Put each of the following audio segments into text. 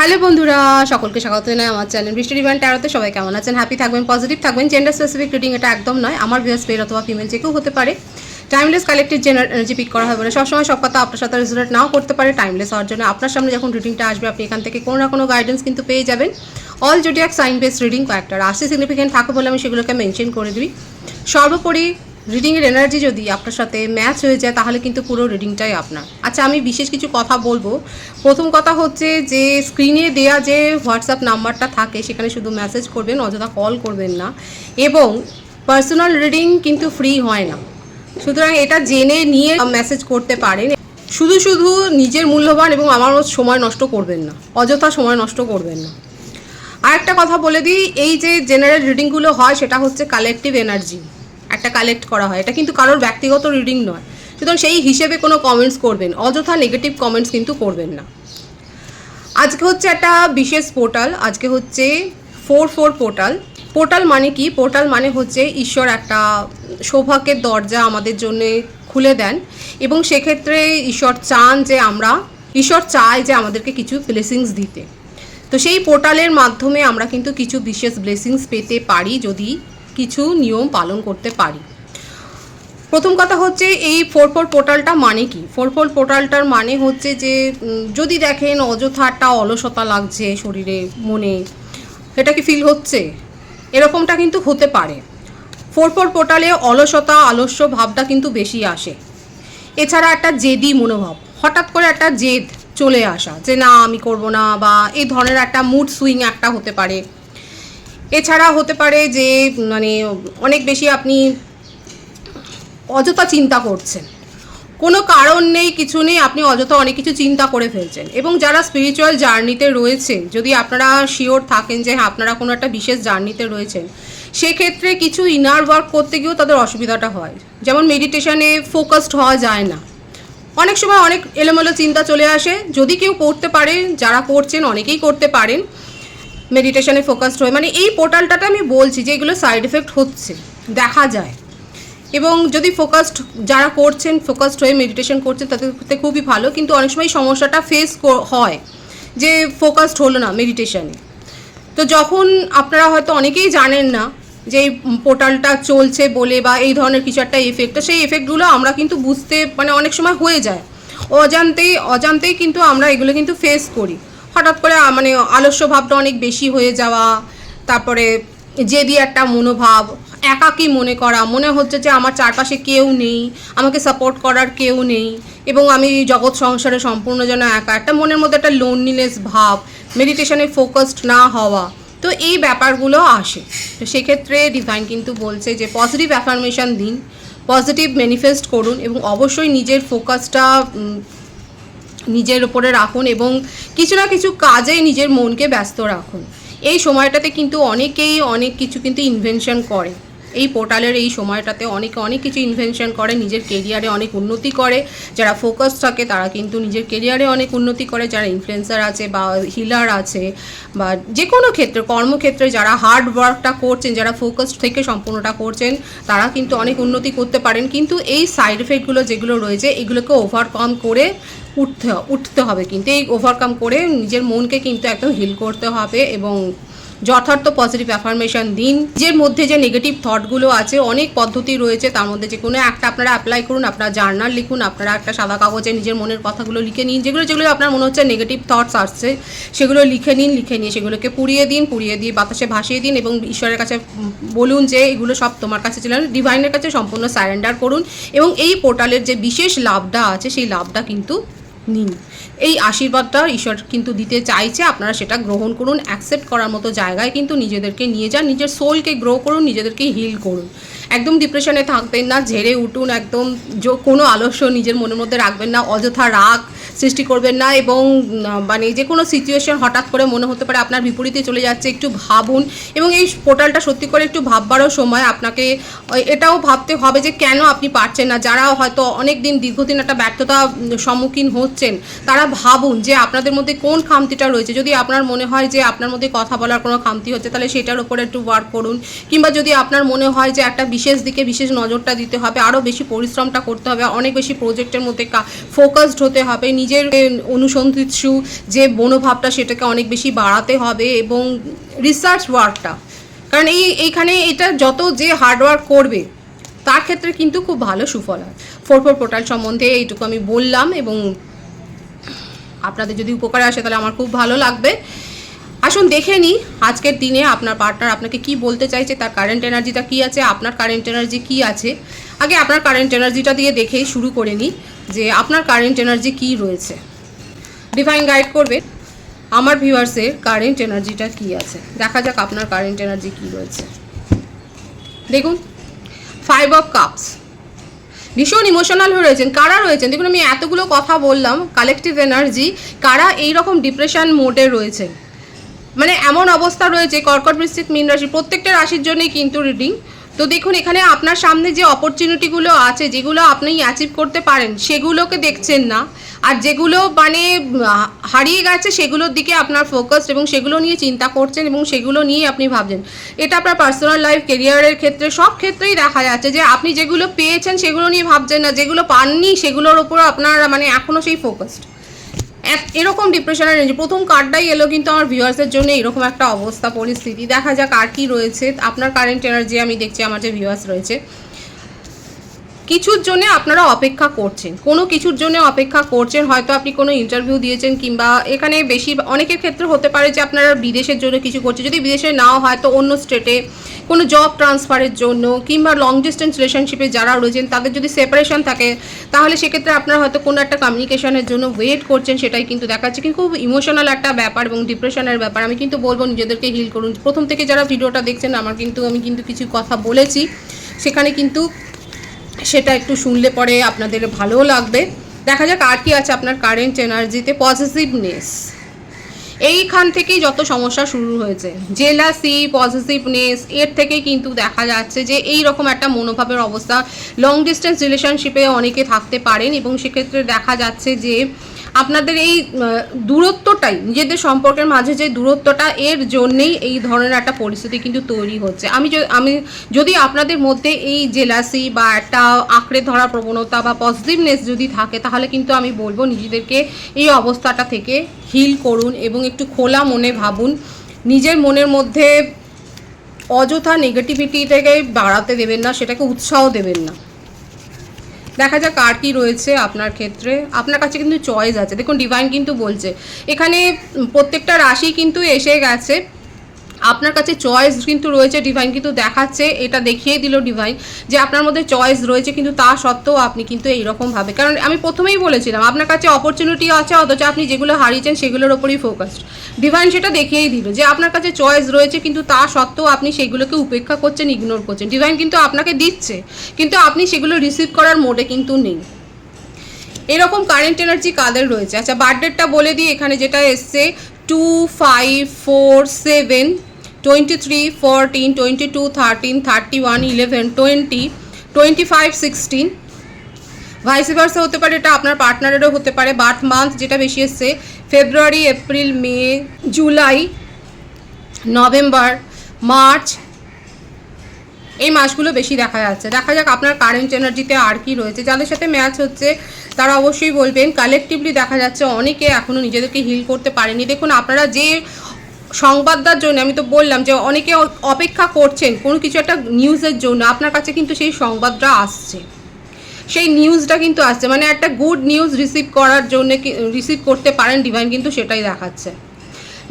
Hello বন্ধুরা, সকলকে স্বাগত জানাই আমার চ্যানেল বৃষ্টি ডিভাইন ট্যারোতে। সবাই কেমন আছেন? হ্যাপি থাকবেন, পজিটিভ থাকবেন। জেন্ডার স্পেসিফিক রিডিং এটা একদম নয়, আমার ভিউয়ার্স মেল অথবা ফিমেল যে কেউ হতে পারে। Timeless collective general energy pick করা হয় বলে সবসময় সব কথা আপনার সাথে রেজোনেট নাও করতে পারে। টাইমলেস হওয়ার জন্য আপনার সামনে যখন রিডিংটা আসবে আপনি এখান থেকে কোনো না কোনো গাইডেন্স কিন্তু পেয়ে যাবেন। All zodiac sign based reading কয়েকটা রাশি সিগনিফিকেন্ট থাকে বলে আমি সেগুলোকে মেনশন করে দিই। সর্বোপরি রিডিংয়ের এনার্জি যদি আপনার সাথে ম্যাচ হয়ে যায় তাহলে কিন্তু পুরো রিডিংটাই আপনার। আচ্ছা, আমি বিশেষ কিছু কথা বলবো। প্রথম কথা হচ্ছে যে স্ক্রিনে দেয়া যে হোয়াটসঅ্যাপ নাম্বারটা থাকে সেখানে শুধু মেসেজ করবেন, অযথা কল করবেন না। এবং পার্সোনাল রিডিং কিন্তু ফ্রি হয় না, সুতরাং এটা জেনে নিয়ে মেসেজ করতে পারেন। শুধু শুধু নিজের মূল্যবান এবং আমার সময় নষ্ট করবেন না, অযথা সময় নষ্ট করবেন না। আরেকটা কথা বলে দিই, এই যে জেনারেল রিডিংগুলো হয় সেটা হচ্ছে কালেকটিভ এনার্জি একটা কালেক্ট করা হয়, এটা কিন্তু কারোর ব্যক্তিগত রিডিং নয়। সুতরাং সেই হিসেবে কোনো কমেন্টস করবেন, অযথা নেগেটিভ কমেন্টস কিন্তু করবেন না। আজকে হচ্ছে একটা বিশেষ পোর্টাল, আজকে হচ্ছে 4/4 পোর্টাল। পোর্টাল মানে কি? পোর্টাল মানে হচ্ছে ঈশ্বর একটা সৌভাগ্যের দরজা আমাদের জন্য খুলে দেন, এবং সেক্ষেত্রে ঈশ্বর চায় যে আমাদেরকে কিছু ব্লেসিংস দিতে। তো সেই পোর্টালের মাধ্যমে আমরা কিন্তু কিছু বিশেষ ব্লেসিংস পেতে পারি যদি কিছু নিয়ম পালন করতে পারি। প্রথম কথা হচ্ছে এই 4/4 পোর্টালটা মানে কি? 4/4 পোর্টালটার মানে হচ্ছে যে যদি দেখেন অযথা একটা অলসতা লাগছে শরীরে, মনে, এটা কি ফিল হচ্ছে? এরকমটা কিন্তু হতে পারে। 4/4 পোর্টালে অলসতা, আলস্য ভাবটা কিন্তু বেশি আসে। এছাড়া একটা জেদি মনোভাব, হঠাৎ করে একটা জেদ চলে আসা যে না আমি করব না, বা এই ধরনের একটা মুড সুইং একটা হতে পারে। এছাড়া হতে পারে যে মানে অনেক বেশি আপনি অযথা চিন্তা করছেন, কোনো কারণ নেই, কিছু নেই, আপনি অযথা অনেক কিছু চিন্তা করে ফেলছেন। এবং যারা স্পিরিচুয়াল জার্নিতে রয়েছে, যদি আপনারা শিওর থাকেন যে হ্যাঁ আপনারা কোনো একটা বিশেষ জার্নিতে রয়েছেন, সেক্ষেত্রে কিছু ইনার ওয়ার্ক করতে গিয়েও তাদের অসুবিধাটা হয়। যেমন মেডিটেশনে ফোকাসড হওয়া যায় না, অনেক সময় অনেক এলোমেলো চিন্তা চলে আসে। যদি কেউ করতে পারে, যারা করছেন অনেকেই করতে পারেন মেডিটেশনে ফোকাসড হয়ে, মানে এই পোর্টালটাতে আমি বলছি যে এগুলো সাইড এফেক্ট হচ্ছে, দেখা যায়। এবং যদি যারা করছেন ফোকাসড হয়ে মেডিটেশন করছেন তাদের ক্ষেত্রে খুবই ভালো, কিন্তু অনেক সময় সমস্যাটা ফেস হয় যে ফোকাসড হলো না মেডিটেশনে। তো যখন আপনারা হয়তো অনেকেই জানেন না যে এই পোর্টালটা চলছে বলে বা এই ধরনের কিছু একটা এফেক্ট, তো সেই এফেক্টগুলো আমরা কিন্তু বুঝতে মানে অনেক সময় হয়ে যায়, অজান্তেই কিন্তু আমরা এগুলো কিন্তু ফেস করি। হঠাৎ করে মানে আলস্য ভাবটা অনেক বেশি হয়ে যাওয়া, তারপরে জেদি একটা মনোভাব, একাকী মনে করা, মনে হচ্ছে যে আমার চারপাশে কেউ নেই, আমাকে সাপোর্ট করার কেউ নেই, এবং আমি জগৎ সংসারে সম্পূর্ণ যেন একা, একটা মনের মধ্যে একটা লোনলিনেস ভাব, মেডিটেশনে ফোকাসড না হওয়া, তো এই ব্যাপারগুলো আসে। তো সেক্ষেত্রে ডিভাইন কিন্তু বলছে যে পজিটিভ অ্যাফার্মেশন দিন, পজিটিভ ম্যানিফেস্ট করুন, এবং অবশ্যই নিজের ফোকাসটা নিজের উপরে রাখুন, এবং কিছু না কিছু কাজে নিজের মনকে ব্যস্ত রাখুন। এই সময়টাতে কিন্তু অনেকেই অনেক কিছু কিন্তু ইনভেনশন করে, এই পোর্টালের এই সময়টাতে অনেকে অনেক কিছু ইনভেনশন করে, নিজের কেরিয়ারে অনেক উন্নতি করে। যারা ফোকাস থাকে তারা কিন্তু নিজের কেরিয়ারে অনেক উন্নতি করে, যারা ইনফ্লুয়েন্সার আছে বা হিলার আছে বা যে কোনো ক্ষেত্রে কর্মক্ষেত্রে যারা হার্ড ওয়ার্কটা করছেন, যারা ফোকাস থেকে সম্পূর্ণটা করছেন, তারা কিন্তু অনেক উন্নতি করতে পারেন। কিন্তু এই সাইড এফেক্টগুলো যেগুলো রয়েছে এগুলোকে ওভারকাম করে উঠতে হবে, কিন্তু এই ওভারকাম করে নিজের মনকে কিন্তু একদম হিল করতে হবে, এবং যথার্থ পজিটিভ অ্যাফার্মেশন দিন। নিজের মধ্যে যে নেগেটিভ থটগুলো আছে, অনেক পদ্ধতি রয়েছে, তার মধ্যে যে কোনো একটা আপনারা অ্যাপ্লাই করুন। আপনারা জার্নাল লিখুন, আপনারা একটা সাদা কাগজে নিজের মনের কথাগুলো লিখে নিন, যেগুলো আপনার মনে হচ্ছে নেগেটিভ থটস আসছে সেগুলো লিখে নিয়ে সেগুলোকে পুড়িয়ে দিয়ে বাতাসে ভাসিয়ে দিন, এবং ঈশ্বরের কাছে বলুন যে এগুলো সব তোমার কাছে ছিল, ডিভাইনের কাছে সম্পূর্ণ সারেন্ডার করুন, এবং এই পোর্টালের যে বিশেষ লাভটা আছে সেই লাভটা কিন্তু নিন। এই আশীর্বাদটা ঈশ্বর কিন্তু দিতে চাইছে, আপনারা সেটা গ্রহণ করুন, অ্যাকসেপ্ট করার মতো জায়গায় কিন্তু নিজেদেরকে নিয়ে যান, নিজের সোলকে গ্রো করুন, নিজেদেরকে হিল করুন। একদম ডিপ্রেশনে থাকবেন না, ঝেড়ে উঠুন, একদম কোনো আলস্য নিজের মনের মধ্যে রাখবেন না, অযথা রাগ সৃষ্টি করবেন না, এবং মানে যে কোনো সিচুয়েশন হঠাৎ করে মনে হতে পারে আপনার বিপরীতে চলে যাচ্ছে, একটু ভাবুন। এবং এই পোর্টালটা সত্যি করে একটু ভাববারও সময়, আপনাকে এটাও ভাবতে হবে যে কেন আপনি পারছেন না। যারা হয়তো অনেক দিন দীর্ঘদিন একটা ব্যর্থতা সম্মুখীন হচ্ছেন, তারা ভাবুন যে আপনাদের মধ্যে কোন খামতিটা রয়েছে। যদি আপনার মনে হয় যে আপনার মধ্যে কথা বলার কোনো খামতি হচ্ছে, তাহলে সেটার উপরে একটু ওয়ার্ক করুন। কিংবা যদি আপনার মনে হয় যে একটা বিশেষ দিকে বিশেষ নজরটা দিতে হবে, আরও বেশি পরিশ্রমটা করতে হবে, অনেক বেশি প্রজেক্টের মধ্যে ফোকাসড হতে হবে, নিজের অনুসন্ধিৎসু যে মনোভাবটা সেটাকে অনেক বেশি বাড়াতে হবে, এবং রিসার্চ ওয়ার্কটা, কারণ এইখানে এটা যত যে হার্ডওয়ার্ক করবে তার ক্ষেত্রে কিন্তু খুব ভালো সুফল হয়। 4/4 পোর্টাল সম্বন্ধে এইটুকু আমি বললাম, এবং আপনাদের যদি উপকারে আসে তাহলে আমার খুব ভালো লাগবে। আসুন দেখে নিই আজকের দিনে আপনার পার্টনার আপনাকে কি বলতে চাইছে, তার কারেন্ট এনার্জিটা কি আছে, আপনার কারেন্ট এনার্জি কি আছে। আগে আপনার কারেন্ট এনার্জিটা দিয়ে দেখেই শুরু করে নিই যে আপনার কারেন্ট এনার্জি কি রয়েছে। ডিভাইন গাইড করবে আমার ভিউয়ার্সের কারেন্ট এনার্জিটা কি আছে। দেখা যাক আপনার কারেন্ট এনার্জি কি রয়েছে। দেখুন 5 অফ কাপস, ভীষণ ইমোশনাল হয়ে রয়েছেন। কারা রয়েছেন দেখুন, আমি এতগুলো কথা বললাম কালেকটিভ এনার্জি, কারা এইরকম ডিপ্রেশন মোডে রয়েছে, মানে এমন অবস্থা রয়েছে। কর্কট, বৃশ্চিক, মীন রাশি প্রত্যেকটা রাশির জন্যই কিন্তু রিডিং। তো দেখুন এখানে আপনার সামনে যে অপরচুনিটিগুলো আছে, যেগুলো আপনি অ্যাচিভ করতে পারেন সেগুলোকে দেখছেন না, আর যেগুলো মানে হারিয়ে গেছে সেগুলোর দিকে আপনার ফোকাস, এবং সেগুলো নিয়ে চিন্তা করছেন এবং সেগুলো নিয়ে আপনি ভাবছেন। এটা আপনার পার্সোনাল লাইফ, কেরিয়ারের ক্ষেত্রে, সব ক্ষেত্রেই দেখা যাচ্ছে যে আপনি যেগুলো পেয়েছেন সেগুলো নিয়ে ভাবছেন না, যেগুলো পাননি সেগুলোর উপর আপনার মানে এখনও সেই ফোকাসড। এরকম ডিপ্রেশনের এনার্জি প্রথম কার্ডটাই এলো কিন্তু আমার ভিউয়ার্সের জন্য এরকম একটা অবস্থা পরিস্থিতি। দেখা যাক আর কি রয়েছে আপনার কারেন্ট এনার্জি। আমি দেখছি আমার যে ভিউয়ার্স রয়েছে কিছুর জন্য আপনারা অপেক্ষা করছেন, কোনো কিছুর জন্য অপেক্ষা করছেন। হয়তো আপনি কোনো ইন্টারভিউ দিয়েছেন, কিংবা এখানে বেশি অনেকের ক্ষেত্রে হতে পারে যে আপনারা বিদেশের জন্য কিছু করছেন। যদি বিদেশে নাও হয় তো অন্য স্টেটে কোনো জব ট্রান্সফারের জন্য, কিংবা লং ডিস্টেন্স রিলেশনশিপে যারা রয়েছেন তাদের যদি সেপারেশন থাকে তাহলে সেক্ষেত্রে আপনারা হয়তো কোনো একটা কমিউনিকেশনের জন্য ওয়েট করছেন, সেটাই কিন্তু দেখাচ্ছে। কিন্তু খুব ইমোশনাল একটা ব্যাপার এবং ডিপ্রেশনের ব্যাপার। আমি কিন্তু বলবো নিজেদেরকে হিল করুন। প্রথম থেকে যারা ভিডিওটা দেখছেন আমি কিন্তু কিছু কথা বলেছি, সেখানে কিন্তু সেটা একটু শুনলে পরে আপনাদের ভালোও লাগবে। দেখা যাক আর কি আছে আপনার কারেন্ট এনার্জিতে। পজিটিভনেস, এইখান থেকেই যত সমস্যা শুরু হয়েছে, জেলাসি, পজিটিভনেস, এর থেকেই কিন্তু দেখা যাচ্ছে যে এই রকম একটা মনোভাবের অবস্থা। লং ডিস্টেন্স রিলেশনশিপে অনেকে থাকতে পারেন, এবং সেক্ষেত্রে দেখা যাচ্ছে যে আপনাদের এই দূরত্বটাই, নিজেদের সম্পর্কের মাঝে যে দূরত্বটা, এর জন্যেই এই ধরনের একটা পরিস্থিতি কিন্তু তৈরি হচ্ছে। আমি যদি আপনাদের মধ্যে এই জেলাসি বা একটা আঁকড়ে ধরা প্রবণতা বা পজিটিভনেস যদি থাকে, তাহলে কিন্তু আমি বলবো নিজেদেরকে এই অবস্থাটা থেকে হিল করুন, এবং একটু খোলা মনে ভাবুন। নিজের মনের মধ্যে অযথা নেগেটিভিটিটাকে বাড়াতে দেবেন না, সেটাকে উৎসাহ দেবেন না। দেখা যাক আর কি রয়েছে আপনার ক্ষেত্রে। আপনার কাছে কিন্তু চয়েস আছে। দেখুন ডিভাইন কিন্তু বলছে এখানে প্রত্যেকটা রাশি কিন্তু এসে গেছে, আপনার কাছে চয়েস কিন্তু রয়েছে। ডিভাইন কিন্তু দেখাচ্ছে, এটা দেখিয়ে দিল ডিভাইন যে আপনার মধ্যে চয়েস রয়েছে, কিন্তু তা সত্ত্বেও আপনি কিন্তু এইরকমভাবে, কারণ আমি প্রথমেই বলেছিলাম আপনার কাছে অপরচুনিটি আছে, অথচ আপনি যেগুলো হারিয়েছেন সেগুলোর ওপরই ফোকাসড। ডিভাইন সেটা দেখিয়েই দিল যে আপনার কাছে চয়েস রয়েছে, কিন্তু তা সত্ত্বেও আপনি সেগুলোকে উপেক্ষা করছেন, ইগনোর করছেন। ডিভাইন কিন্তু আপনাকে দিচ্ছে, কিন্তু আপনি সেগুলো রিসিভ করার মোডে কিন্তু নেই। এরকম কারেন্ট এনার্জি কাদের রয়েছে? আচ্ছা বার্থডেটটা বলে দিই। এখানে যেটা এসছে 2, 5, 4, 7, 23, 14, 22, 13, 31, 11, 20, 25, 16, ভাইস ভার্সা হতে পারে। এটা আপনার পার্টনারেরও হতে পারে। বার্থ মান্থ যেটা বেশি এসছে ফেব্রুয়ারি, এপ্রিল, মে, জুলাই, নভেম্বর, মার্চ, এই মাসগুলো বেশি দেখা যাচ্ছে। দেখা যাক আপনার কারেন্ট এনার্জিতে আর কি রয়েছে। যাদের সাথে ম্যাচ হচ্ছে তারা অবশ্যই বলবেন। কালেকটিভলি দেখা যাচ্ছে অনেকে এখনও নিজেদেরকে হিল করতে পারেনি। দেখুন আপনারা যে সংবাদটার জন্য, আমি তো বললাম যে অনেকে অপেক্ষা করছেন কোনো কিছু একটা নিউজের জন্য, আপনার কাছে কিন্তু সেই সংবাদটা আসছে, সেই নিউজটা কিন্তু আসছে, মানে একটা গুড নিউজ রিসিভ করার জন্য রিসিভ করতে পারেন। ডিভাইন কিন্তু সেটাই দেখাচ্ছে।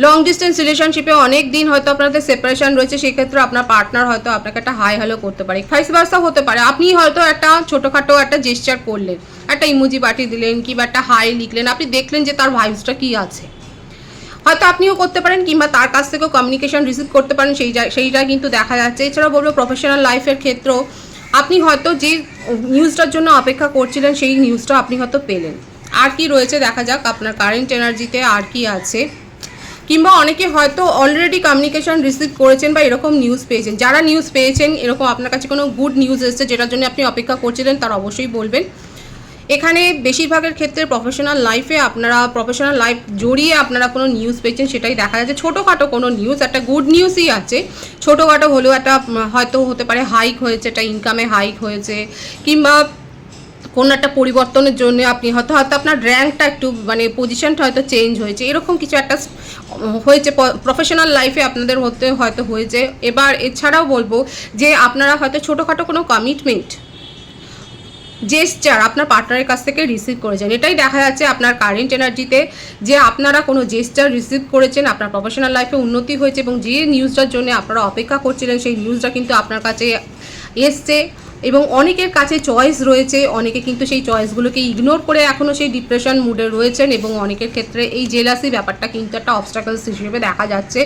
লং ডিস্টেন্স রিলেশনশিপে অনেক দিন হয়তো আপনাদের সেপারেশন রয়েছে, সেক্ষেত্রে আপনার পার্টনার হয়তো আপনাকে একটা হাই হ্যালো করতে পারে। ভাইস ভার্সা হতে পারে, আপনি হয়তো একটা ছোটোখাটো একটা জেস্চার করলেন, একটা ইমোজি পাঠিয়ে দিলেন, কিংবা একটা হাই লিখলেন, আপনি দেখলেন যে তার ভাইবসটা কী আছে, হয়তো আপনিও করতে পারেন, কিংবা তার কাছ থেকেও কমিউনিকেশন রিসিভ করতে পারেন, সেইটা কিন্তু দেখা যাচ্ছে। এছাড়াও বলবো প্রফেশনাল লাইফের ক্ষেত্রেও আপনি হয়তো যে নিউজটার জন্য অপেক্ষা করছিলেন সেই নিউজটা আপনি হয়তো পেলেন। আর কি রয়েছে দেখা যাক আপনার কারেন্ট এনার্জিতে আর কি আছে। কিংবা অনেকে হয়তো অলরেডি কমিউনিকেশন রিসিভ করেছেন বা এরকম নিউজ পেয়েছেন। যারা নিউজ পেয়েছেন এরকম আপনার কাছে কোনো গুড নিউজ এসেছে যেটার জন্য আপনি অপেক্ষা করছিলেন, তারা অবশ্যই বলবেন। এখানে বেশিরভাগের ক্ষেত্রে প্রফেশনাল লাইফে আপনারা প্রফেশনাল লাইফ জড়িয়ে আপনারা কোনো নিউজ পেয়েছেন, সেটাই দেখা যাচ্ছে। ছোটোখাটো কোনো নিউজ, একটা গুড নিউজই আছে, ছোটোখাটো হলেও একটা হয়তো হতে পারে হাইক হয়েছে, একটা ইনকামে হাইক হয়েছে, কিংবা কোনো একটা পরিবর্তনের জন্য আপনি হয়তো আপনার র্যাঙ্কটা একটু মানে পজিশনটা হয়তো চেঞ্জ হয়েছে, এরকম কিছু একটা হয়েছে প্রফেশনাল লাইফে আপনাদের হয়তো হয়েছে। এবার এছাড়াও বলবো যে আপনারা হয়তো ছোটোখাটো কোনো কমিটমেন্ট জেস্চার আপনার পার্টনারের কাছ থেকে রিসিভ করেছেন, এটাই দেখা যাচ্ছে আপনার কারেন্ট এনার্জিতে, যে আপনারা কোনো জেস্চার রিসিভ করেছেন, আপনার প্রফেশনাল লাইফে উন্নতি হয়েছে এবং যে নিউজটার জন্য আপনারা অপেক্ষা করছিলেন সেই নিউজটা কিন্তু আপনার কাছে এসছে। এবং অনেকের কাছে চয়েস রয়েছে, অনেকে কিন্তু সেই চয়েসগুলোকে ইগনোর করে এখনও সেই ডিপ্রেশন মুডে রয়েছেন, এবং অনেকের ক্ষেত্রে এই জেলাসি ব্যাপারটা কিন্তু একটা অবস্টাকলস হিসেবে দেখা যাচ্ছে।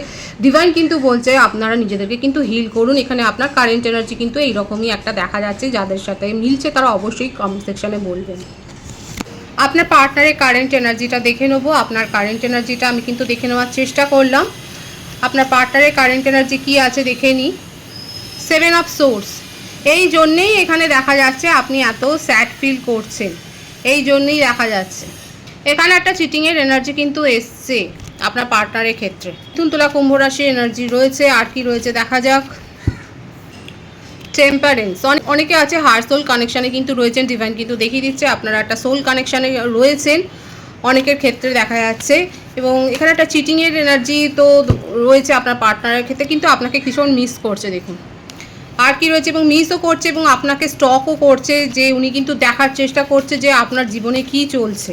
ডিভাইন কিন্তু বলছে আপনারা নিজেদেরকে কিন্তু হিল করুন। এখানে আপনার কারেন্ট এনার্জি কিন্তু এইরকমই একটা দেখা যাচ্ছে, যাদের সাথে মিলছে তারা অবশ্যই কমেন্ট সেকশানে বলবেন। আপনার পার্টনারের কারেন্ট এনার্জিটা দেখে নেবো। আপনার কারেন্ট এনার্জিটা আমি কিন্তু দেখে নেওয়ার চেষ্টা করলাম। আপনার পার্টনারের কারেন্ট এনার্জি কী আছে দেখে নিই। 7 অফ সোর্স, এই জন্যেই এখানে দেখা যাচ্ছে আপনি এত স্যাড ফিল করছেন, এই জন্যেই দেখা যাচ্ছে। এখানে একটা চিটিংয়ের এনার্জি কিন্তু এসছে আপনার পার্টনারের ক্ষেত্রে। মিথুন তুলা কুম্ভ রাশির এনার্জি রয়েছে। আর কি রয়েছে দেখা যাক। টেম্পারেন্স, অনেকে আছে হার্ট সোল কানেকশানে কিন্তু রয়েছেন, ডিভাইন কিন্তু দেখিয়ে দিচ্ছে আপনারা একটা সোল কানেকশানে রয়েছেন অনেকের ক্ষেত্রে দেখা যাচ্ছে। এবং এখানে একটা চিটিংয়ের এনার্জি তো রয়েছে আপনার পার্টনারের ক্ষেত্রে, কিন্তু আপনাকে ভীষণ মিস করছে দেখুন। আর কি রয়েছে, এবং মিসও করছে এবং আপনাকে স্টকও করছে, যে উনি কিন্তু দেখার চেষ্টা করছে যে আপনার জীবনে কি চলছে,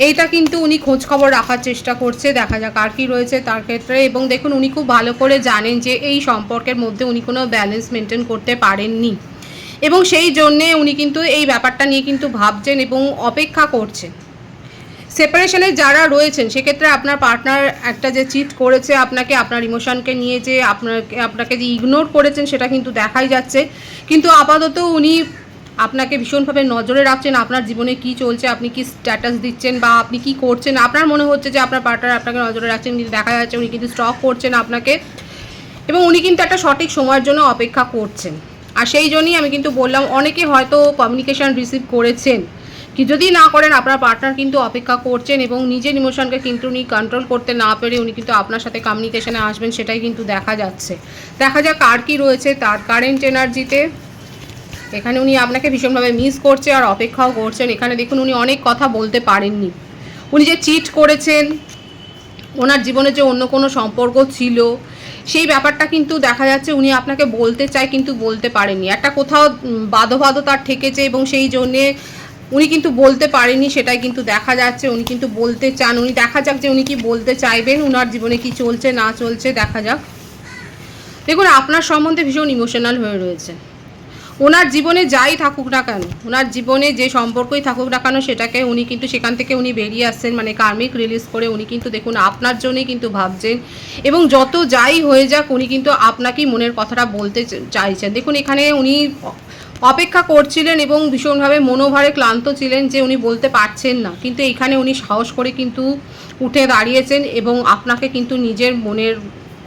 এইটা কিন্তু উনি খোঁজ খবর রাখার চেষ্টা করছে। দেখা যাক আর কি রয়েছে তার ক্ষেত্রে। এবং দেখুন উনি খুব ভালো করে জানেন যে এই সম্পর্কের মধ্যে উনি কোনো ব্যালেন্স মেনটেন করতে পারেননি, এবং সেই জন্যে উনি কিন্তু এই ব্যাপারটা নিয়ে কিন্তু ভাবছেন এবং অপেক্ষা করছেন। সেপারেশনে যারা রয়েছেন সেক্ষেত্রে আপনার পার্টনার একটা যে চিট করেছে আপনাকে, আপনার ইমোশনকে নিয়ে যে আপনাকে যে ইগনোর করেছেন সেটা কিন্তু দেখাই যাচ্ছে। কিন্তু আপাতত উনি আপনাকে ভীষণভাবে নজরে রাখছেন, আপনার জীবনে কি চলছে, আপনি কি স্ট্যাটাস দিচ্ছেন বা আপনি কি করছেন। আপনার মনে হচ্ছে যে আপনার পার্টনার আপনাকে নজরে রাখছেন, কিন্তু দেখা যাচ্ছে উনি কিন্তু স্টক করছেন আপনাকে, এবং উনি কিন্তু একটা সঠিক সময়ের জন্য অপেক্ষা করছেন। আর সেই জন্যই আমি কিন্তু বললাম অনেকে হয়তো কমিউনিকেশান রিসিভ করেছেন, কি যদি না করেন আপনার পার্টনার কিন্তু অপেক্ষা করছেন, এবং নিজের ইমোশনকে কিন্তু উনি কন্ট্রোল করতে না পেরে উনি কিন্তু আপনার সাথে কমিউনিকেশানে আসবেন, সেটাই কিন্তু দেখা যাচ্ছে। দেখা যাক আর কি রয়েছে তার কারেন্ট এনার্জিতে। এখানে উনি আপনাকে ভীষণভাবে মিস করছে আর অপেক্ষাও করছেন। এখানে দেখুন উনি অনেক কথা বলতে পারেননি, উনি যে চিট করেছেন, ওনার জীবনে যে অন্য কোনো সম্পর্ক ছিল সেই ব্যাপারটা কিন্তু দেখা যাচ্ছে উনি আপনাকে বলতে চায় কিন্তু বলতে পারেননি। একটা কোথাও বাধো তার ঠেকেছে, এবং সেই জন্যে উনি কিন্তু বলতে পারেনি, সেটাই কিন্তু দেখা যাচ্ছে। উনি কিন্তু বলতে চান, উনি দেখা যাক যে উনি কি বলতে চাইবেন, ওনার জীবনে কি চলছে না চলছে দেখা যাক। দেখুন আপনার সম্বন্ধে ভীষণ ইমোশনাল হয়ে রয়েছে। ওনার জীবনে যাই থাকুক না কেন, ওনার জীবনে যে সম্পর্কই থাকুক না কেন, সেটাকে উনি কিন্তু সেখান থেকে উনি বেরিয়ে আসছেন, মানে কার্মিক রিলিজ করে উনি কিন্তু দেখুন আপনার জন্যই কিন্তু ভাবছেন, এবং যত যাই হয়ে যাক উনি কিন্তু আপনাকেই মনের কথাটা বলতে চাইছেন। দেখুন এখানে উনি অপেক্ষা করছিলেন এবং ভীষণভাবে মনোভারে ক্লান্ত ছিলেন যে উনি বলতে পারছেন না, কিন্তু এখানে উনি সাহস করে কিন্তু উঠে দাঁড়িয়েছেন এবং আপনাকে কিন্তু নিজের মনের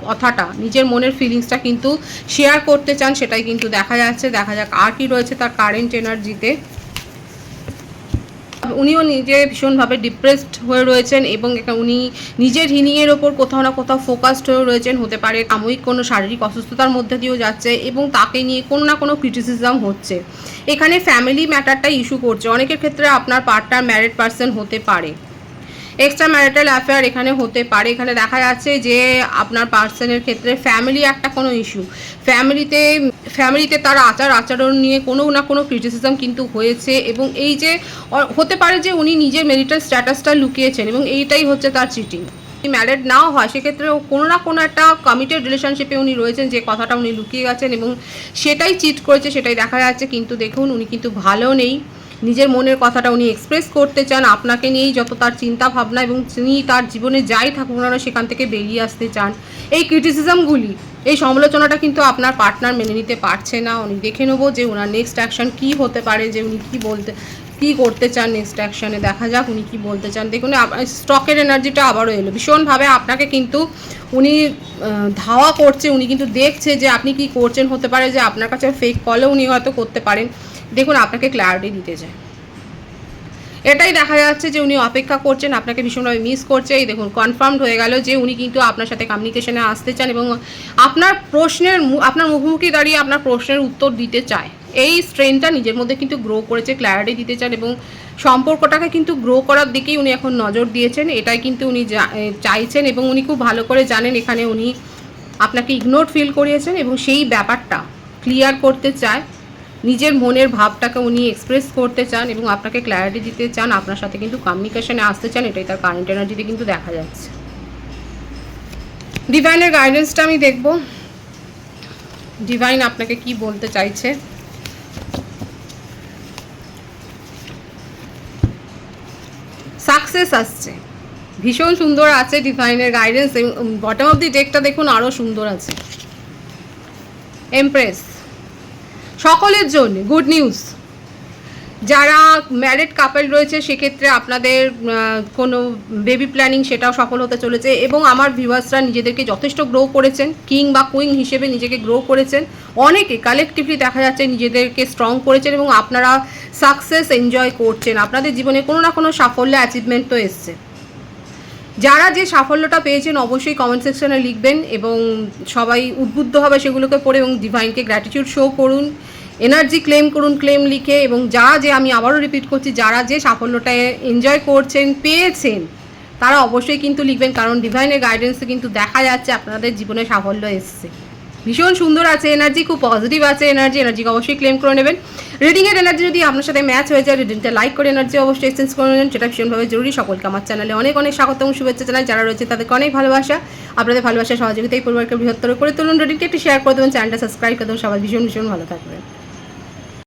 কথাটা, নিজের মনের ফিলিংসটা কিন্তু শেয়ার করতে চান, সেটাই কিন্তু দেখা যাচ্ছে। দেখা যাক আর কি রয়েছে তার কারেন্ট এনার্জিতে। উনিও নিজে ভীষণভাবে ডিপ্রেসড হয়ে রয়েছেন, এবং উনি নিজের হিলিংয়ের ওপর কোথাও না কোথাও ফোকাসড হয়ে রয়েছেন। হতে পারে সাময়িক কোনো শারীরিক অসুস্থতার মধ্যে দিয়েও যাচ্ছে, এবং তাকে নিয়ে কোনো না কোনো ক্রিটিসিজম হচ্ছে। এখানে ফ্যামিলি ম্যাটারটা ইস্যু করছে। অনেকের ক্ষেত্রে আপনার পার্টনার ম্যারিড পারসন হতে পারে, এক্সট্রা ম্যারিটাল অ্যাফেয়ার এখানে হতে পারে। এখানে দেখা যাচ্ছে যে আপনার পার্সনের ক্ষেত্রে ফ্যামিলি একটা কোনো ইস্যু, ফ্যামিলিতে তার আচরণ নিয়ে কোনো না কোনো ক্রিটিসিজম কিন্তু হয়েছে, এবং এই যে হতে পারে যে উনি নিজের ম্যারিটাল স্ট্যাটাসটা লুকিয়েছেন, এবং এইটাই হচ্ছে তার চিটিং। ম্যারিড নাও হয় সেক্ষেত্রে কোনো না কোনো একটা কমিটেড রিলেশনশিপে উনি রয়েছেন, যে কথাটা উনি লুকিয়ে গেছেন এবং সেটাই চিট করেছে, সেটাই দেখা যাচ্ছে। কিন্তু দেখুন উনি কিন্তু ভালো নেই, নিজের মনের কথাটা উনি এক্সপ্রেস করতে চান আপনাকে নিয়েই যত তার চিন্তা ভাবনা, এবং তিনি তার জীবনে যাই থাকুক না সেখান থেকে বেরিয়ে আসতে চান। এই ক্রিটিসিজমগুলি, এই সমালোচনাটা কিন্তু আপনার পার্টনার মেনে নিতে পারছে না। উনি দেখে নেবো যে ওনার নেক্সট অ্যাকশন কী হতে পারে, যে উনি কী করতে চান নেক্সট অ্যাকশানে। দেখা যাক উনি কী বলতে চান। দেখুন স্টকের এনার্জিটা আবারও এলো, ভীষণভাবে আপনাকে কিন্তু উনি ধাওয়া করছে, উনি কিন্তু দেখছে যে আপনি কি করছেন। হতে পারে যে আপনার কাছে ফেক কলও উনি হয়তো করতে পারেন। দেখুন আপনাকে ক্ল্যারিটি দিতে চায়। এটাই দেখা যাচ্ছে যে উনি অপেক্ষা করছেন, আপনাকে ভীষণভাবে মিস করছে। এই দেখুন কনফার্মড হয়ে গেল যে উনি কিন্তু আপনার সাথে কমিউনিকেশনে আসতে চান এবং আপনার আপনার মুখোমুখি দাঁড়িয়ে আপনার প্রশ্নের উত্তর দিতে চায়। এই স্ট্রেনটা নিজের মধ্যে কিন্তু গ্রো করেছে, ক্ল্যারিটি দিতে চান এবং সম্পর্কটাকে কিন্তু গ্রো করার দিকেই উনি এখন নজর দিয়েছেন। এটাই কিন্তু উনি চাইছেন এবং উনি খুব ভালো করে জানেন এখানে উনি আপনাকে ইগনোর ফিল করিয়েছেন এবং সেই ব্যাপারটা ক্লিয়ার করতে চায়। নিজের মনের ভাবটাকে উনি এক্সপ্রেস করতে চান এবং আপনাকে ক্ল্যারিটি দিতে চান, আপনার সাথে কিন্তু কমিউনিকেশনে আসতে চান। এটাই তার কারেন্ট এনার্জিতে কিন্তু দেখা যাচ্ছে। ডিভাইনের গাইডেন্সটা আমি দেখব, ডিভাইন আপনাকে কি বলতে চাইছে। সাকসেস আসছে, ভীষণ সুন্দর আছে ডিভাইনের গাইডেন্স। বটম অফ দি ডেকটা দেখুন আরও সুন্দর আছে। এমপ্রেস, সকলের জন্য গুড নিউজ। যারা ম্যারিড কাপল রয়েছে সেক্ষেত্রে আপনাদের কোনো বেবি প্ল্যানিং সেটাও সফল হতে চলেছে এবং আমার ভিউয়ার্সরা নিজেদেরকে যথেষ্ট গ্রো করেছেন, কিং বা কুইন হিসেবে নিজেকে গ্রো করেছেন। অনেকে কালেকটিভলি দেখা যাচ্ছে নিজেদেরকে স্ট্রং করেছেন এবং আপনারা সাকসেস এনজয় করছেন। আপনাদের জীবনে কোনো না কোনো সাফল্য অ্যাচিভমেন্ট তো এসছে। যারা যে সাফল্যটা পেয়েছেন অবশ্যই কমেন্ট সেকশনে লিখবেন এবং সবাই উদ্বুদ্ধ হবে সেগুলোকে পড়ে এবং ডিভাইনকে গ্র্যাটিটিউড শো করুন, এনার্জি ক্লেম করুন ক্লেম লিখে। এবং যারা যে, আমি আবারও রিপিট করছি, যারা যে সাফল্যটা এনজয় করছেন পেয়েছেন তারা অবশ্যই কিন্তু লিখবেন, কারণ ডিভাইনের গাইডেন্সে কিন্তু দেখা যাচ্ছে আপনাদের জীবনে সাফল্য এসছে। ভীষণ সুন্দর আছে এনার্জি, খুব পজিটিভ আছে এনার্জিকে অবশ্যই ক্লেম করে নেবেন। রিডিংয়ের এনার্জি যদি আপনার সাথে ম্যাচ হয়ে যায় রিডিংটা লাইক করে এনার্জি অবশ্যই এক্সচেঞ্জ করে নেবেন, সেটা ভীষণভাবে জরুরি। সকলকে আমার চ্যানেলে অনেক অনেক স্বাগত এবং শুভেচ্ছা জানাই। যারা রয়েছে তাদেরকে অনেক ভালোবাসা। আপনাদের ভালোবাসা সহযোগিতা এই পরিবারকে বৃহত্তর করে তুলুন। রিডিংটা একটু শেয়ার করে দেবেন, চ্যানেলটা সাবস্ক্রাইব করে দেবেন। সবাই ভীষণ ভীষণ ভালো থাকবেন।